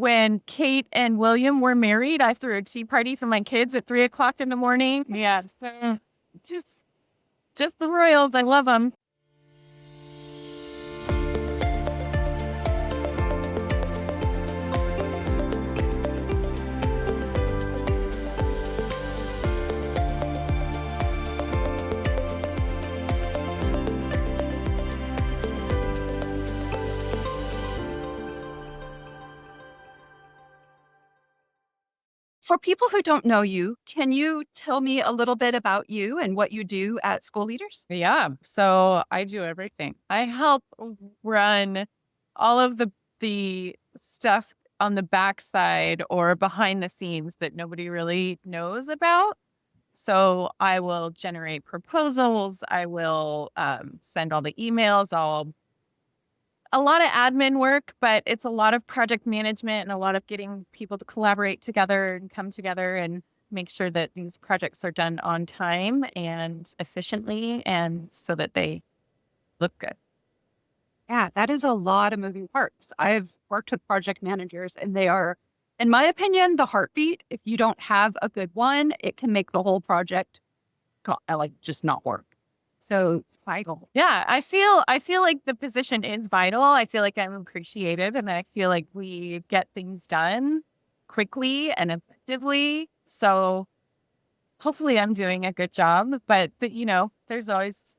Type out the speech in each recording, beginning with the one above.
When Kate and William were married, I threw a tea party for my kids at 3 o'clock in the morning. Yeah, so just just the royals. I love them. For people who don't know you, can you tell me a little bit about you and what you do at School Leaders? Yeah, so I do everything. I help run all of the stuff on the backside or behind the scenes that nobody really knows about. So I will generate proposals. I will send all the emails. A lot of admin work, but it's a lot of project management and a lot of getting people to collaborate together and come together and make sure that these projects are done on time and efficiently and so that they look good. Yeah, that is a lot of moving parts. I've worked with project managers and they are, in my opinion, the heartbeat. If you don't have a good one, it can make the whole project just not work. So vital. Yeah, I feel like the position is vital. I feel like I'm appreciated and I feel like we get things done quickly and effectively. So hopefully I'm doing a good job, but there's always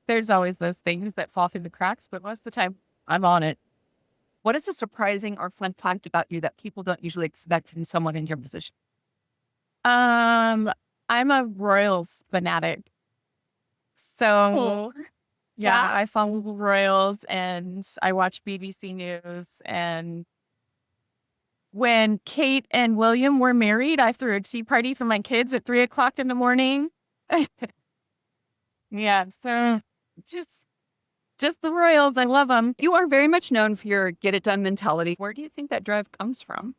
those things that fall through the cracks, but most of the time I'm on it. What is a surprising or fun fact about you that people don't usually expect from someone in your position? Um, I'm a Royals fanatic. So yeah, Yeah. I follow the Royals and I watch BBC News. And when Kate and William were married, I threw a tea party for my kids at 3 o'clock in the morning. Yeah, so just just the Royals. I love them. You are very much known for your get it done mentality. Where do you think that drive comes from?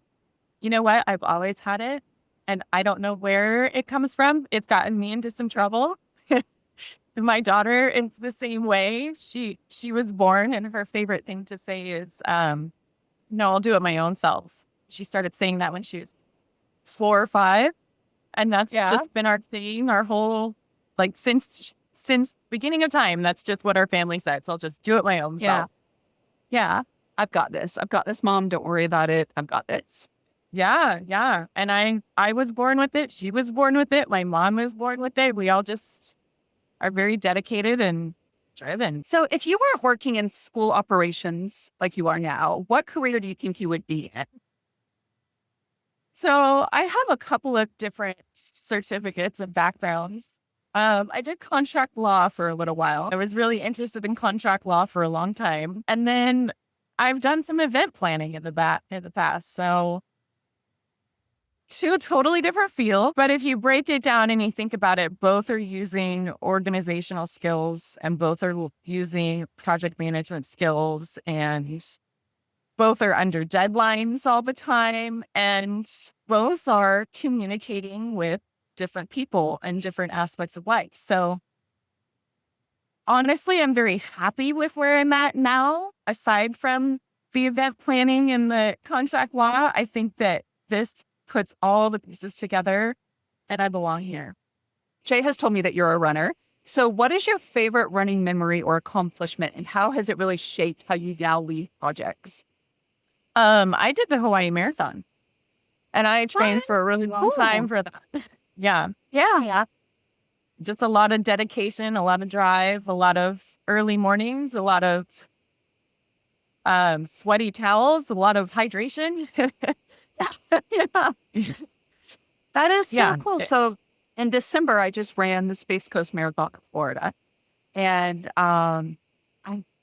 You know what? I've always had it, and I don't know where it comes from. It's gotten me into some trouble. My daughter is the same way. She was born, and her favorite thing to say is, "No, I'll do it my own self." She started saying that when she was 4 or 5, and that's Yeah. just been our thing, our whole since beginning of time. That's just what our family says. I'll just do it my own Yeah. self. Yeah. I've got this. I've got this, mom. Don't worry about it. I've got this. Yeah, yeah. And I was born with it. She was born with it. My mom was born with it. We all just are very dedicated and driven. So if you weren't working in school operations like you are now, what career do you think you would be in? So I have a couple of different certificates and backgrounds. I did contract law for a little while. I was really interested in contract law for a long time. And then I've done some event planning in the past. So two totally different fields. But if you break it down and you think about it, both are using organizational skills and both are using project management skills and both are under deadlines all the time and both are communicating with different people and different aspects of life. So honestly, I'm very happy with where I'm at now. Aside from the event planning and the contract law, I think that this puts all the pieces together and I belong here. Jay has told me that you're a runner. So what is your favorite running memory or accomplishment, and how has it really shaped how you now lead projects? I did the Hawaii Marathon and I trained What? for a really long time for that. Yeah. Yeah. Just a lot of dedication, a lot of drive, a lot of early mornings, a lot of sweaty towels, a lot of hydration. Yeah. That is so Yeah. cool. So in December, I just ran the Space Coast Marathon in Florida. And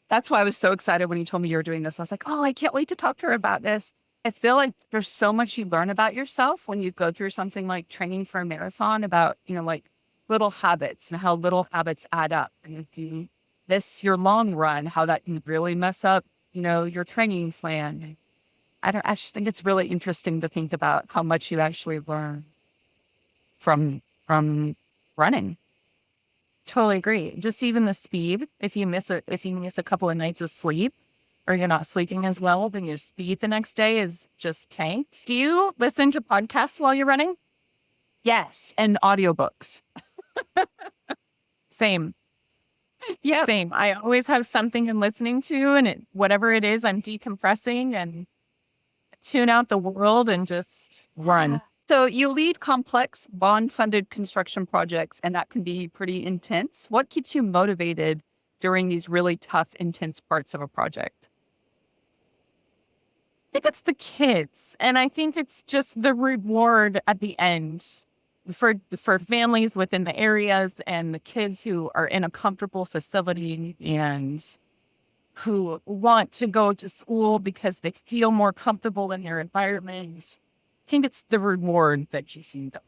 that's why I was so excited when you told me you were doing this. I was like, oh, I can't wait to talk to her about this. I feel like there's so much you learn about yourself when you go through something like training for a marathon about, like little habits and how little habits add up. And if you miss your long run, how that can really mess up, your training plan. I just think it's really interesting to think about how much you actually learn from running. Totally agree. Just even the speed, if you miss a couple of nights of sleep, or you're not sleeping as well, then your speed the next day is just tanked. Do you listen to podcasts while you're running? Yes. And audiobooks. Same. Yep. Same. I always have something I'm listening to, and whatever it is, I'm decompressing and tune out the world and just run. So you lead complex bond-funded construction projects, and that can be pretty intense. What keeps you motivated during these really tough, intense parts of a project? I think it's the kids, and I think it's just the reward at the end for families within the areas and the kids who are in a comfortable facility and who want to go to school because they feel more comfortable in their environment. I think it's the reward that you see them.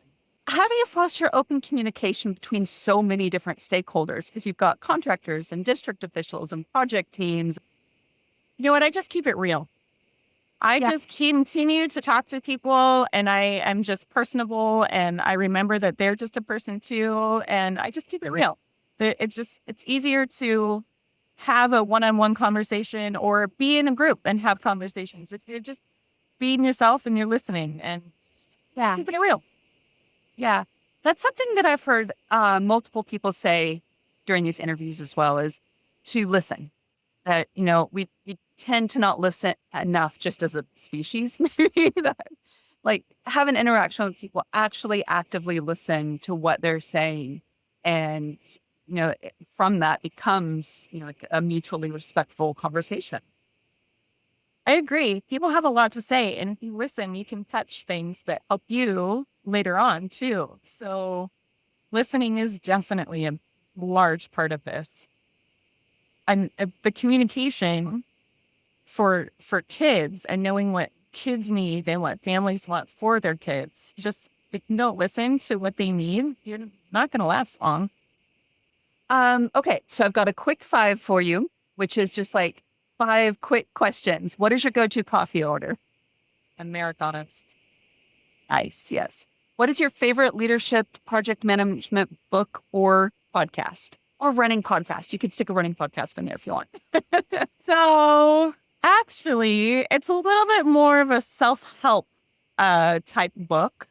How do you foster open communication between so many different stakeholders? Because you've got contractors and district officials and project teams. You know what? I just keep it real. I Yeah. just continue to talk to people, and I am just personable, and I remember that they're just a person too, and I just keep it real. It's easier to have a one-on-one conversation or be in a group and have conversations if you're just being yourself and you're listening and Yeah. keeping it real. Yeah. That's something that I've heard multiple people say during these interviews as well, is to listen. That, we tend to not listen enough just as a species, maybe, that like have an interaction with people, actually actively listen to what they're saying. And, from that becomes, like a mutually respectful conversation. I agree. People have a lot to say, and if you listen, you can catch things that help you later on too. So listening is definitely a large part of this. And the communication for kids and knowing what kids need and what families want for their kids. Just if you don't listen to what they need, you're not going to last long. Okay, so I've got a quick 5 for you, which is just like 5 quick questions. What is your go-to coffee order? Americanos. Nice, yes. What is your favorite leadership project management book or podcast? Or running podcast? You could stick a running podcast in there if you want. So actually, it's a little bit more of a self-help type book.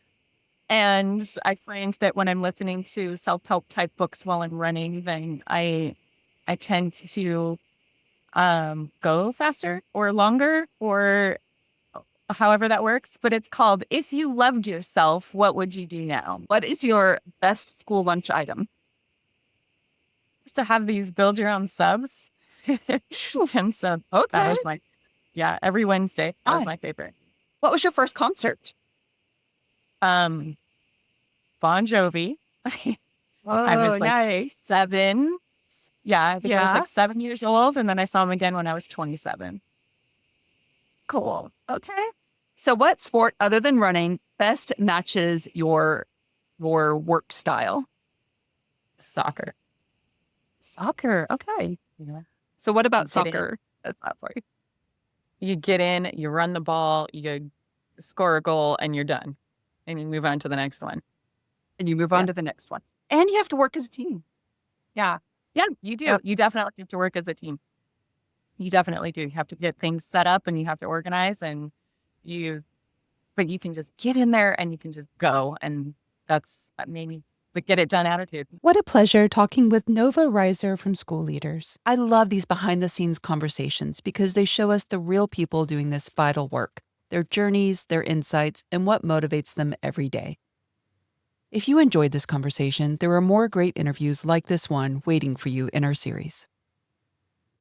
And I find that when I'm listening to self-help type books while I'm running, then I tend to go faster or longer or however that works. But it's called If You Loved Yourself, What Would You Do Now? What is your best school lunch item? Just to have these build your own subs. And so Okay. that was every Wednesday. That was Ah. my favorite. What was your first concert? Bon Jovi. I was like 7. Yeah, I think I was like 7 years old, and then I saw him again when I was 27. Cool. Okay. So what sport other than running best matches your work style? Soccer. Soccer. Okay. Yeah. So what about Get in. soccer? That's not for you. You get in, you run the ball, you score a goal, and you're done. And you move on to the next one. And you move on to the next one. And you have to work as a team. Yeah. Yeah, you do. Yep. You definitely have to work as a team. You definitely do. You have to get things set up and you have to organize but you can just get in there and you can just go. And that's maybe the get it done attitude. What a pleasure talking with Nova Reiser from School Leaders. I love these behind-the-scenes conversations because they show us the real people doing this vital work, their journeys, their insights, and what motivates them every day. If you enjoyed this conversation, there are more great interviews like this one waiting for you in our series.